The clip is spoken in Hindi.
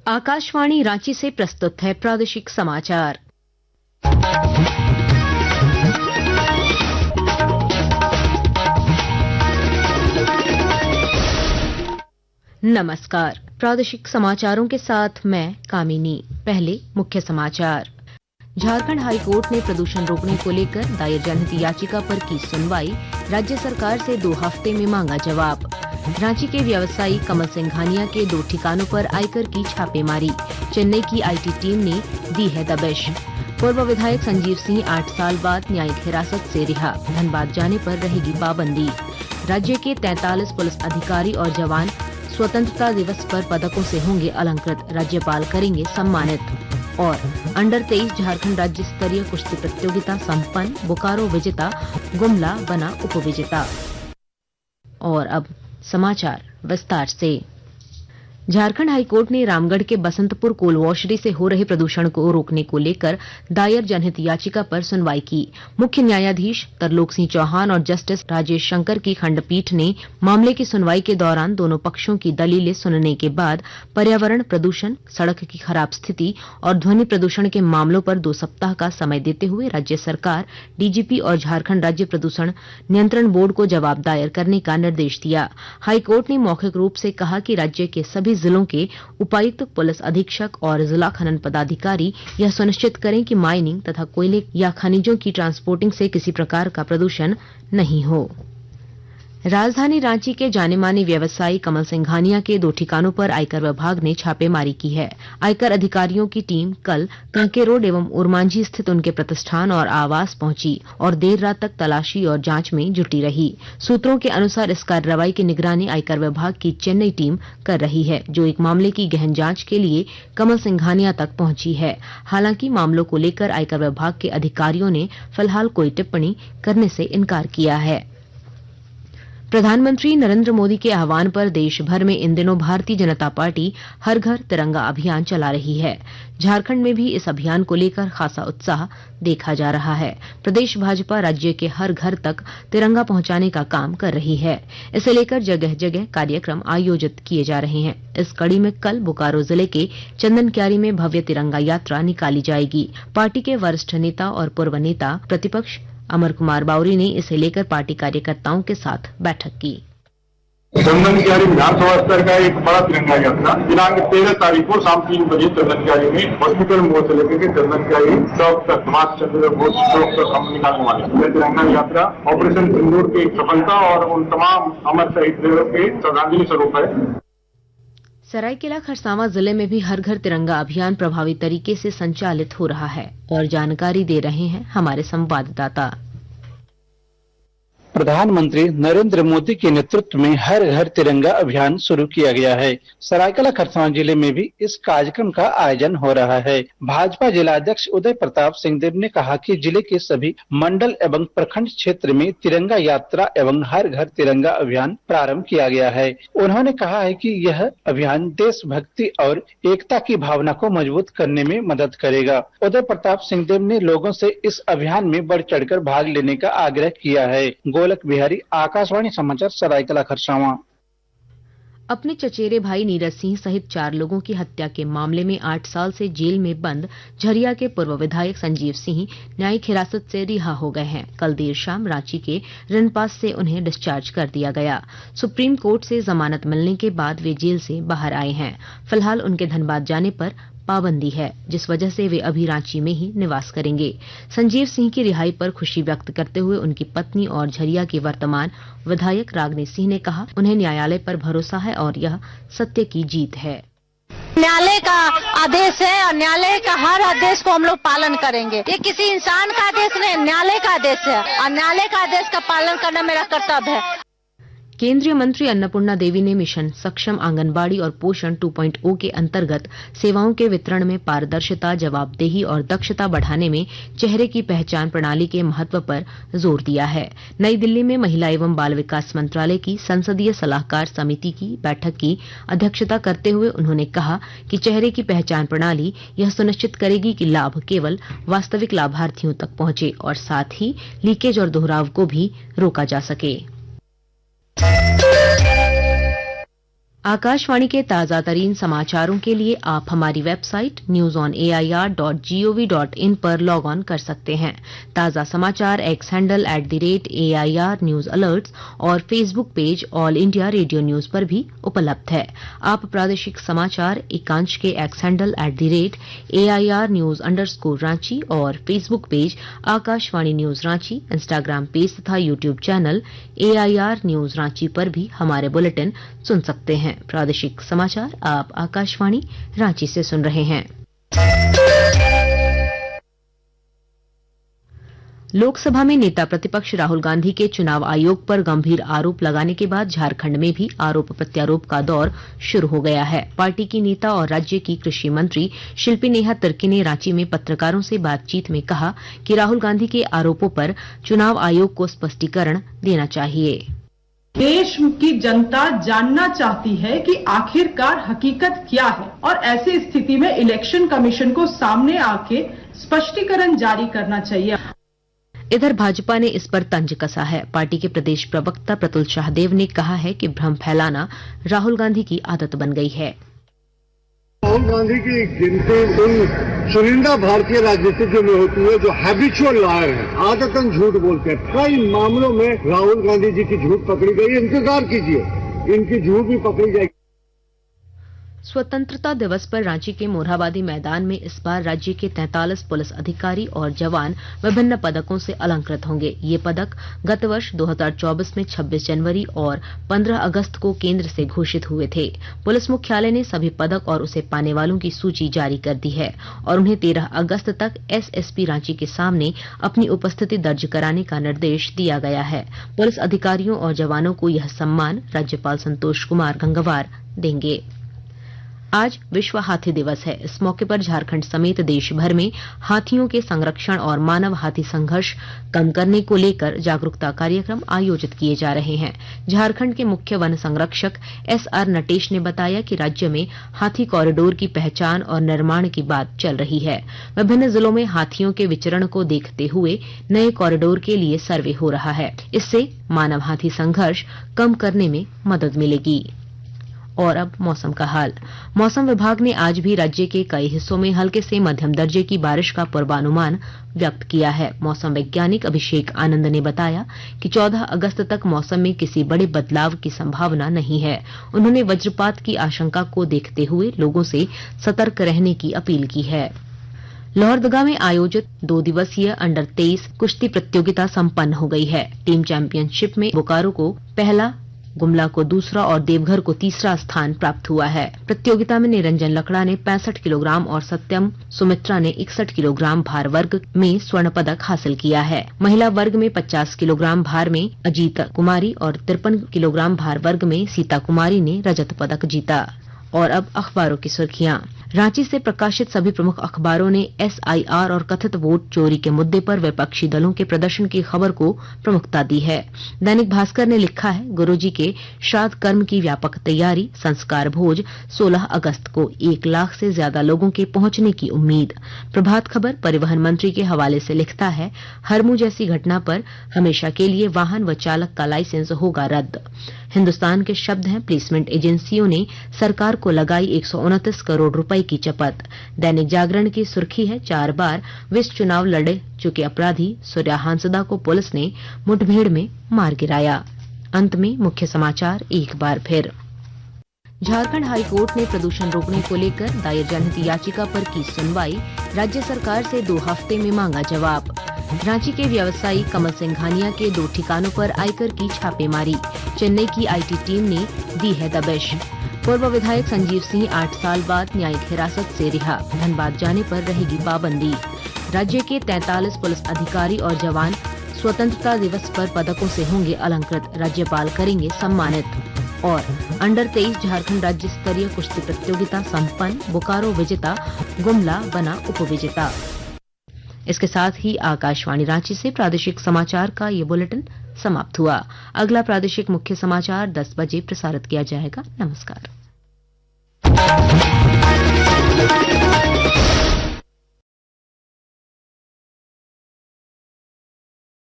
आकाशवाणी रांची से प्रस्तुत है प्रादेशिक समाचार। नमस्कार, प्रादेशिक समाचारों के साथ मैं कामिनी। पहले मुख्य समाचार। झारखंड हाई कोर्ट ने प्रदूषण रोकने को लेकर दायर जनहित याचिका पर की सुनवाई। राज्य सरकार से 2 हफ्ते में मांगा जवाब। रांची के व्यवसायी कमल सिंघानिया के 2 ठिकानों पर आयकर की छापेमारी। चेन्नई की आईटी टीम ने दी है दबिश। पूर्व विधायक संजीव सिंह 8 साल बाद न्यायिक हिरासत से रिहा। धनबाद जाने पर रहेगी पाबंदी। राज्य के 43 पुलिस अधिकारी और जवान स्वतंत्रता दिवस पर पदकों से होंगे अलंकृत। राज्यपाल करेंगे सम्मानित। और अंडर 23 झारखंड राज्य स्तरीय कुश्ती प्रतियोगिता संपन्न। बोकारो विजेता, गुमला बना उपविजेता। और अब समाचार विस्तार से। झारखंड हाईकोर्ट ने रामगढ़ के बसंतपुर कोल वॉशरी से हो रहे प्रदूषण को रोकने को लेकर दायर जनहित याचिका पर सुनवाई की। मुख्य न्यायाधीश तरलोक सिंह चौहान और जस्टिस राजेश शंकर की खंडपीठ ने मामले की सुनवाई के दौरान दोनों पक्षों की दलीलें सुनने के बाद पर्यावरण प्रदूषण, सड़क की खराब स्थिति और ध्वनि प्रदूषण के मामलों पर 2 सप्ताह का समय देते हुए राज्य सरकार, डीजीपी और झारखंड राज्य प्रदूषण नियंत्रण बोर्ड को जवाब दायर करने का निर्देश दिया। हाईकोर्ट ने मौखिक रूप से कहा कि राज्य के सभी जिलों के उपायुक्त, पुलिस अधीक्षक और जिला खनन पदाधिकारी यह सुनिश्चित करें कि माइनिंग तथा कोयले या खनिजों की ट्रांसपोर्टिंग से किसी प्रकार का प्रदूषण नहीं हो। राजधानी रांची के जाने-माने व्यवसायी कमल सिंघानिया के 2 ठिकानों पर आयकर विभाग ने छापेमारी की है। आयकर अधिकारियों की टीम कल कांके रोड एवं उरमांझी स्थित उनके प्रतिष्ठान और आवास पहुंची और देर रात तक तलाशी और जांच में जुटी रही। सूत्रों के अनुसार इस कार्रवाई की निगरानी आयकर विभाग की चेन्नई टीम कर रही है, जो एक मामले की गहन जांच के लिए कमल सिंघानिया तक पहुंची है। हालांकि मामलों को लेकर आयकर विभाग के अधिकारियों ने फिलहाल कोई टिप्पणी करने से इनकार किया है। प्रधानमंत्री नरेंद्र मोदी के आह्वान पर देश भर में इन दिनों भारतीय जनता पार्टी हर घर तिरंगा अभियान चला रही है। झारखंड में भी इस अभियान को लेकर खासा उत्साह देखा जा रहा है। प्रदेश भाजपा राज्य के हर घर तक तिरंगा पहुंचाने का काम कर रही है। इसे लेकर जगह जगह कार्यक्रम आयोजित किए जा रहे हैं। इस कड़ी में कल बोकारो जिले के चंदनक्यारी में भव्य तिरंगा यात्रा निकाली जाएगी। पार्टी के वरिष्ठ नेता और पूर्व नेता प्रतिपक्ष अमर कुमार बावरी ने इसे लेकर पार्टी कार्यकर्ताओं के साथ बैठक की। चंदनक्यारी विधानसभा स्तर का एक बड़ा तिरंगा यात्रा दिनांक 13 तारीख को शाम 3 बजे चंदनक्यारी में हॉस्पिटल मोड़ से लेकर चंदनक्यारी चौक तक सुभाष चंद्र बोस चौक तक हम निकालने वाले। यह तिरंगा यात्रा ऑपरेशन सिंदूर की सफलता और उन तमाम अमर शहीद के श्रद्धांजलि स्वरूप है। सरायकेला खरसावां जिले में भी हर घर तिरंगा अभियान प्रभावी तरीके से संचालित हो रहा है और जानकारी दे रहे हैं हमारे संवाददाता। प्रधानमंत्री नरेंद्र मोदी के नेतृत्व में हर घर तिरंगा अभियान शुरू किया गया है। सरायकेला खरसावां जिले में भी इस कार्यक्रम का आयोजन हो रहा है। भाजपा जिलाध्यक्ष उदय प्रताप सिंहदेव ने कहा कि जिले के सभी मंडल एवं प्रखंड क्षेत्र में तिरंगा यात्रा एवं हर घर तिरंगा अभियान प्रारंभ किया गया है। उन्होंने कहा है कि यह अभियान देशभक्ति और एकता की भावना को मजबूत करने में मदद करेगा। उदय प्रताप सिंहदेव ने लोगों से इस अभियान में बढ़ चढ़कर भाग लेने का आग्रह किया है। गोलक बिहारी, आकाशवाणी समाचार, सरायकेला खरसावां। अपने चचेरे भाई नीरज सिंह सहित 4 लोगों की हत्या के मामले में 8 साल से जेल में बंद झरिया के पूर्व विधायक संजीव सिंह न्यायिक हिरासत से रिहा हो गए हैं। कल देर शाम रांची के ऋणपास से उन्हें डिस्चार्ज कर दिया गया। सुप्रीम कोर्ट से जमानत मिलने के बाद वे जेल से बाहर आए हैं। फिलहाल उनके धनबाद जाने पर पाबंदी है, जिस वजह से वे अभी रांची में ही निवास करेंगे। संजीव सिंह की रिहाई पर खुशी व्यक्त करते हुए उनकी पत्नी और झरिया की वर्तमान विधायक रागनी सिंह ने कहा, उन्हें न्यायालय पर भरोसा है और यह सत्य की जीत है। न्यायालय का आदेश है और न्यायालय का हर आदेश को हम लोग पालन करेंगे। ये किसी इंसान का आदेश नहीं, न्यायालय का आदेश है और न्यायालय का आदेश का पालन करना मेरा कर्तव्य है। केंद्रीय मंत्री अन्नपूर्णा देवी ने मिशन सक्षम आंगनबाड़ी और पोषण 2.0 के अंतर्गत सेवाओं के वितरण में पारदर्शिता, जवाबदेही और दक्षता बढ़ाने में चेहरे की पहचान प्रणाली के महत्व पर जोर दिया है। नई दिल्ली में महिला एवं बाल विकास मंत्रालय की संसदीय सलाहकार समिति की बैठक की अध्यक्षता करते हुए उन्होंने कहा कि चेहरे की पहचान प्रणाली यह सुनिश्चित करेगी कि लाभ केवल वास्तविक लाभार्थियों तक पहुंचे और साथ ही लीकेज और दोहराव को भी रोका जा सके। आकाशवाणी के ताजा तरीन समाचारों के लिए आप हमारी वेबसाइट newsonair.gov.in पर लॉग ऑन कर सकते हैं। ताजा समाचार X handle @AIR news alerts और Facebook page all India radio news पर भी उपलब्ध है। आप प्रादेशिक समाचार एकांश के X handle @AIR news _Ranchi और Facebook page Akashvani news Ranchi, Instagram page तथा YouTube channel AIR news Ranchi पर भी हमारे बुलेटिन सुन सकते हैं। प्रादेशिक समाचार आप आकाशवाणी रांची से सुन रहे हैं। लोकसभा में नेता प्रतिपक्ष राहुल गांधी के चुनाव आयोग पर गंभीर आरोप लगाने के बाद झारखंड में भी आरोप प्रत्यारोप का दौर शुरू हो गया है। पार्टी की नेता और राज्य की कृषि मंत्री शिल्पी नेहा तिर्की ने रांची में पत्रकारों से बातचीत में कहा कि राहुल गांधी के आरोपों पर चुनाव आयोग को स्पष्टीकरण देना चाहिए। देश की जनता जानना चाहती है कि आखिरकार हकीकत क्या है और ऐसी स्थिति में इलेक्शन कमीशन को सामने आके स्पष्टीकरण जारी करना चाहिए। इधर भाजपा ने इस पर तंज कसा है। पार्टी के प्रदेश प्रवक्ता प्रतुल शाहदेव ने कहा है कि भ्रम फैलाना राहुल गांधी की आदत बन गई है। राहुल गांधी की गिनती उन चुनिंदा भारतीय राजनीतिज्ञों में होती है जो हैबिचुअल लायर है, आदतन झूठ बोलते हैं। कई मामलों में राहुल गांधी जी की झूठ पकड़ी गई। इंतजार कीजिए, इनकी झूठ भी पकड़ी जाएगी। स्वतंत्रता दिवस पर रांची के मोरहाबादी मैदान में इस बार राज्य के 43 पुलिस अधिकारी और जवान विभिन्न पदकों से अलंकृत होंगे। ये पदक गत वर्ष 2024 में 26 जनवरी और 15 अगस्त को केंद्र से घोषित हुए थे। पुलिस मुख्यालय ने सभी पदक और उसे पाने वालों की सूची जारी कर दी है और उन्हें 13 अगस्त तक SSP रांची के सामने अपनी उपस्थिति दर्ज कराने का निर्देश दिया गया है। पुलिस अधिकारियों और जवानों को यह सम्मान राज्यपाल संतोष कुमार गंगवार देंगे। आज विश्व हाथी दिवस है। इस मौके पर झारखंड समेत देश भर में हाथियों के संरक्षण और मानव हाथी संघर्ष कम करने को लेकर जागरूकता कार्यक्रम आयोजित किए जा रहे हैं। झारखंड के मुख्य वन संरक्षक SR नटेश ने बताया कि राज्य में हाथी कॉरिडोर की पहचान और निर्माण की बात चल रही है। विभिन्न जिलों में हाथियों के विचरण को देखते हुए नए कॉरिडोर के लिए सर्वे हो रहा है। इससे मानव हाथी संघर्ष कम करने में मदद मिलेगी। और अब मौसम का हाल। मौसम विभाग ने आज भी राज्य के कई हिस्सों में हल्के से मध्यम दर्जे की बारिश का पूर्वानुमान व्यक्त किया है। मौसम वैज्ञानिक अभिषेक आनंद ने बताया कि 14 अगस्त तक मौसम में किसी बड़े बदलाव की संभावना नहीं है। उन्होंने वज्रपात की आशंका को देखते हुए लोगों से सतर्क रहने की अपील की है। लोहरदगा में आयोजित 2 दिवसीय अंडर 23 कुश्ती प्रतियोगिता संपन्न हो गई है। टीम चैंपियनशिप में बोकारो को पहला, गुमला को दूसरा और देवघर को तीसरा स्थान प्राप्त हुआ है। प्रतियोगिता में निरंजन लकड़ा ने 65 किलोग्राम और सत्यम सुमित्रा ने 61 किलोग्राम भार वर्ग में स्वर्ण पदक हासिल किया है। महिला वर्ग में 50 किलोग्राम भार में अजीत कुमारी और 53 किलोग्राम भार वर्ग में सीता कुमारी ने रजत पदक जीता। और अब अखबारों की सुर्खियां। रांची से प्रकाशित सभी प्रमुख अखबारों ने SIR और कथित वोट चोरी के मुद्दे पर विपक्षी दलों के प्रदर्शन की खबर को प्रमुखता दी है। दैनिक भास्कर ने लिखा है, गुरुजी के श्राद्ध कर्म की व्यापक तैयारी, संस्कार भोज 16 अगस्त को 1 लाख से ज्यादा लोगों के पहुंचने की उम्मीद। प्रभात खबर परिवहन मंत्री के हवाले से लिखता है, हरमू जैसी घटना पर हमेशा के लिए वाहन व चालक का लाइसेंस होगा रद्द। हिन्दुस्तान के शब्द हैं, प्लेसमेंट एजेंसियों ने सरकार को लगाई 129 करोड़ रुपए की चपत। दैनिक जागरण की सुर्खी है, 4 बार विस चुनाव लड़े चुके अपराधी सूर्या हांसदा को पुलिस ने मुठभेड़ में मार गिराया। अंत में मुख्य समाचार एक बार फिर। झारखंड हाईकोर्ट ने प्रदूषण रोकने को लेकर दायर जनहित याचिका पर की सुनवाई। राज्य सरकार से 2 हफ्ते में मांगा जवाब। रांची के व्यवसायी कमल सिंह घानिया के 2 ठिकानों पर आयकर की छापेमारी। चेन्नई की IT टीम ने दी है दबिश। पूर्व विधायक संजीव सिंह 8 साल बाद न्यायिक हिरासत से रिहा। धनबाद जाने पर रहेगी पाबंदी। राज्य के 43 पुलिस अधिकारी और जवान स्वतंत्रता दिवस पर पदकों से होंगे अलंकृत। राज्यपाल करेंगे सम्मानित। और अंडर 23 झारखंड राज्य स्तरीय कुश्ती प्रतियोगिता संपन्न। बोकारो विजेता, गुमला बना उपविजेता। इसके साथ ही आकाशवाणी रांची से प्रादेशिक समाचार का ये बुलेटिन समाप्त हुआ। अगला प्रादेशिक मुख्य समाचार 10 बजे प्रसारित किया जाएगा। नमस्कार।